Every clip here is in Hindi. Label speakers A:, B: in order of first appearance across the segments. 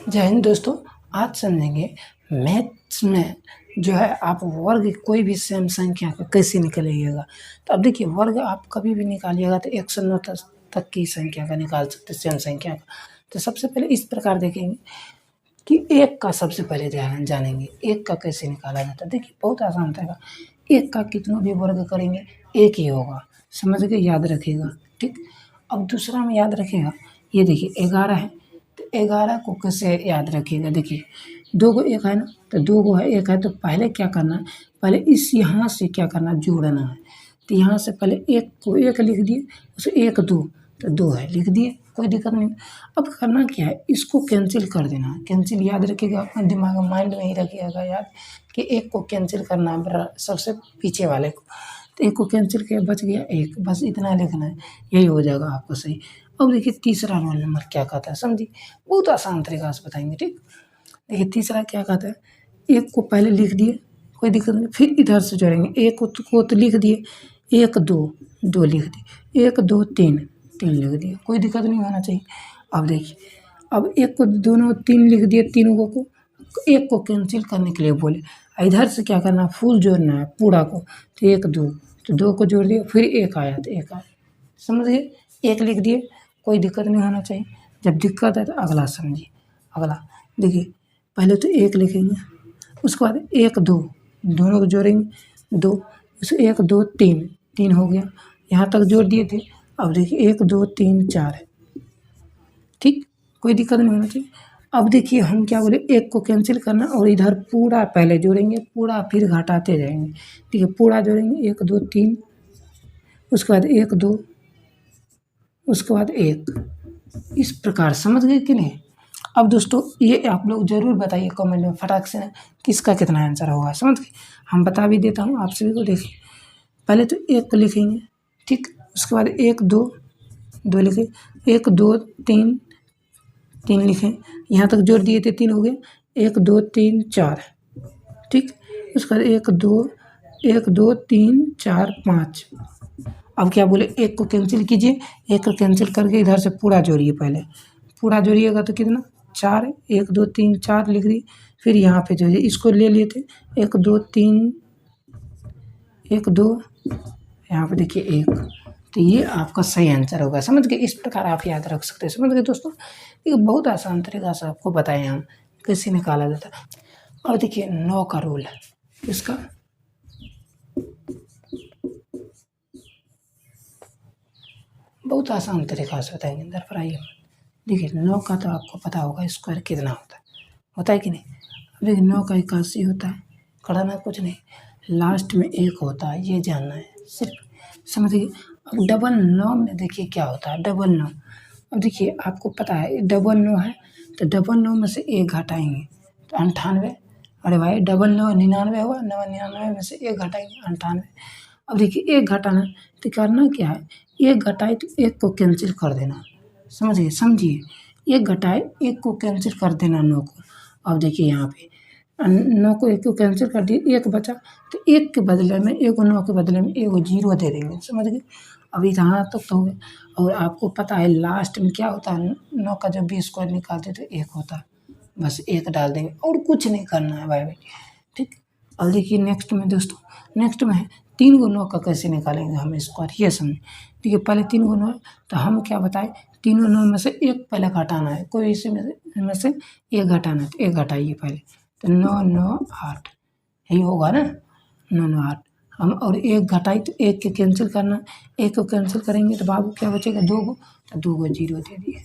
A: जय हिंद दोस्तों। आज समझेंगे मैथ्स में जो है आप वर्ग कोई भी सेम संख्या का कैसे निकालिएगा। तो अब देखिए, वर्ग आप कभी भी निकालिएगा तो 109 तक की संख्या का निकाल सकते हैं, सेम संख्या का। तो सबसे पहले इस प्रकार देखेंगे कि एक का सबसे पहले जानेंगे एक का कैसे निकाला जाता है। देखिए बहुत आसान रहेगा, एक का कितना भी वर्ग करेंगे एक ही होगा, समझ के याद रखिएगा। ठीक, अब दूसरा में याद रखिएगा, ये देखिए 11 है, तो 11 को कैसे याद रखिएगा। देखिए 2 को एक है ना, तो 2 को है एक है, तो पहले क्या करना है, पहले इस यहाँ से क्या करना है, जोड़ना है। तो यहाँ से पहले एक को एक लिख दिए, उसे 1 2 तो 2 है लिख दिए, कोई दिक्कत नहीं। अब करना क्या है, इसको कैंसिल कर देना है। कैंसिल याद रखिएगा, अपने दिमाग में माइंड में ही रखिएगा याद कि एक को कैंसिल करना है सबसे पीछे वाले को। तो एक को कैंसिल किया, बच गया एक, बस इतना लिखना है, यही हो जाएगा आपको सही। अब देखिए तीसरा रोल नंबर क्या कहता है, समझिए बहुत आसान तरीका से बताएंगे। ठीक, देखिए तीसरा क्या कहता है, एक को पहले लिख दिए, कोई दिक्कत नहीं, फिर इधर से जोड़ेंगे। एक को तो लिख दिए, 1 2 2 लिख दिए, 1 2 3 3 लिख दिए, कोई दिक्कत नहीं होना चाहिए। अब देखिए, अब एक को दोनों 3 लिख दिए, तीनों को एक को कैंसिल करने के लिए बोले, इधर से क्या करना है, फुल जोड़ना है पूरा को। तो 1 2 तो 2 को जोड़ दिए, फिर एक आया तो एक आया, समझिए एक लिख दिए, कोई दिक्कत नहीं होना चाहिए। जब दिक्कत है तो अगला समझिए। अगला देखिए, पहले तो एक लिखेंगे, उसके बाद 1 2 दोनों को जोड़ेंगे 2, उसे 1 2 3 3 हो गया, यहाँ तक जोड़ दिए थे। अब देखिए 1 2 3 4 है, ठीक, कोई दिक्कत नहीं होना चाहिए। अब देखिए हम क्या बोले, एक को कैंसिल करना और इधर पूरा पहले जोड़ेंगे, पूरा फिर घटाते जाएंगे। ठीक है, पूरा जोड़ेंगे 1 2 3, उसके बाद 1 2, उसके बाद 1, इस प्रकार समझ गए कि नहीं। अब दोस्तों ये आप लोग ज़रूर बताइए कमेंट में फटाक से किसका कितना आंसर होगा, समझ गए। हम बता भी देता हूँ आप सभी को। देखिए पहले तो 1 को लिखेंगे, ठीक, उसके बाद 1 2 2 लिखे, 1 2 3 3 लिखें, यहाँ तक जोड़ दिए थे 3 हो गए, 1 2 3 4, ठीक, उसके बाद 1 2 3 4 5। अब क्या बोले, एक को कैंसिल कीजिए, एक को कैंसिल करके इधर से पूरा जोड़िए, पहले पूरा जोड़िएगा तो कितना 4, 1 2 3 4 लिख दी, फिर यहाँ पे जोड़िए, इसको ले लिए थे 1 2 3 1 2, यहाँ पे देखिए 1, तो ये आपका सही आंसर होगा, समझ गए। इस प्रकार आप याद रख सकते हैं, समझ गए दोस्तों। ये बहुत आसान तरीका से आपको बताए हम कैसे निकाला जाता है। और देखिए 9 का रूल है, इसका बहुत आसान तरीका से बताएंगे। अंदर पर आइए, देखिए 9 का तो आपको पता होगा स्क्वायर कितना होता है कि नहीं। अब देखिए 9 का 81 होता है, कराना कुछ नहीं, लास्ट में 1 होता है, ये जानना है सिर्फ, समझिए। अब डबल 9 में देखिए क्या होता है, डबल 9। अब देखिए आपको पता है डबल 9 है, तो डबल 9 में से 1 घटाएंगे तो 98। अरे भाई डबल 9 99 हुआ, 99 में से 1 घटाएंगे 98। अब देखिए 1 घटाना, तो करना क्या है, 1 घटाए तो 1 को कैंसिल कर देना, समझिए 1 घटाए 1 को कैंसिल कर देना 9 को। अब देखिए यहाँ पे 9 को 1 को कैंसिल कर दिए, 1 बचा, तो 1 के बदले में 1 9 के बदले में 1 0 दे देंगे, समझ गए। अब यहाँ तक तो हो गया। और आपको पता है लास्ट में क्या होता है, 9 का जब भी स्क्वायर निकालते तो 1 होता है, बस 1 डाल देंगे और कुछ नहीं करना है भाई। ठीक, अब देखिए नेक्स्ट में दोस्तों, नेक्स्ट में है 3 को 9 का कैसे निकालेंगे हम स्क्वायर, ये समझ। देखिए पहले 3 को 9, तो हम क्या बताएं, 3 और 9 में से 1 पहले घटाना है, कोई इसी में से 1 घटाना है, तो 1 घटाइए पहले, तो 9 9 8, यही होगा ना, 9 9 8। हम और 1 घटाई तो 1 के कैंसिल करना, 1 को कैंसिल करेंगे तो बाबू क्या बचेगा, 2 को, तो 2 को 0 दे दिए।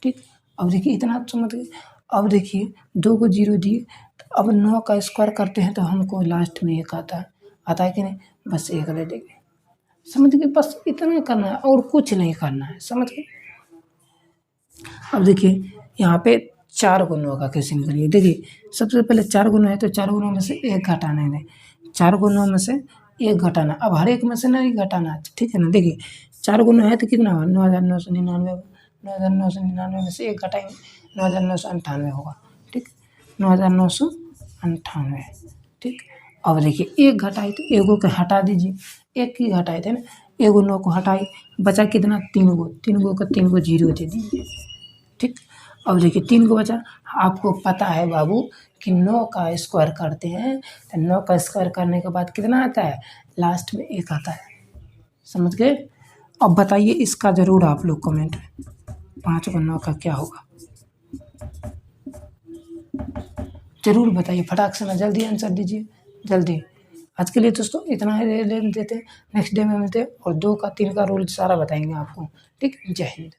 A: ठीक, अब देखिए इतना समझ गए। अब देखिए 2 को 0 दिए, तो अब 9 का स्क्वायर करते हैं तो हमको लास्ट में 1 आता है कि नहीं, बस 1 दे देंगे, समझ गए। बस इतना करना है और कुछ नहीं करना है, समझ गए। अब देखिए यहाँ पे 4 को 9 का कैसे निकालिए। देखिए सबसे पहले 4 को 9 है, तो 4 को 9 में से 1 घटाना है, 4 को 9 में से 1 घटाना, अब हर एक में से नहीं घटाना है, ठीक है ना। देखिए 4 को 9 है तो कितना हुआ, 9999, 9999 में से 1 घटाएंगे, 9998 होगा, ठीक, 9998, ठीक। अब देखिए 1 घटाई तो 1 को हटा दीजिए, 1 की घटाए थे ना, 1 को 9 को हटाई, बचा कितना, 3 को 3 को 0 दे दीजिए, ठीक। अब देखिए 3 को बचा। आपको पता है बाबू कि 9 का स्क्वायर करते हैं तो 9 का स्क्वायर करने के बाद कितना आता है, लास्ट में 1 आता है। समझ गए? अब बताइए इसका ज़रूर आप लोग कमेंट में 5 और 9 का क्या होगा, ज़रूर बताइए। फटाक से ना जल्दी आंसर दीजिए, जल्दी। आज के लिए दोस्तों इतना ही ले देते हैं, नेक्स्ट डे में मिलते हैं और 2 का 3 का रूल सारा बताएंगे आपको। ठीक, जय हिंद।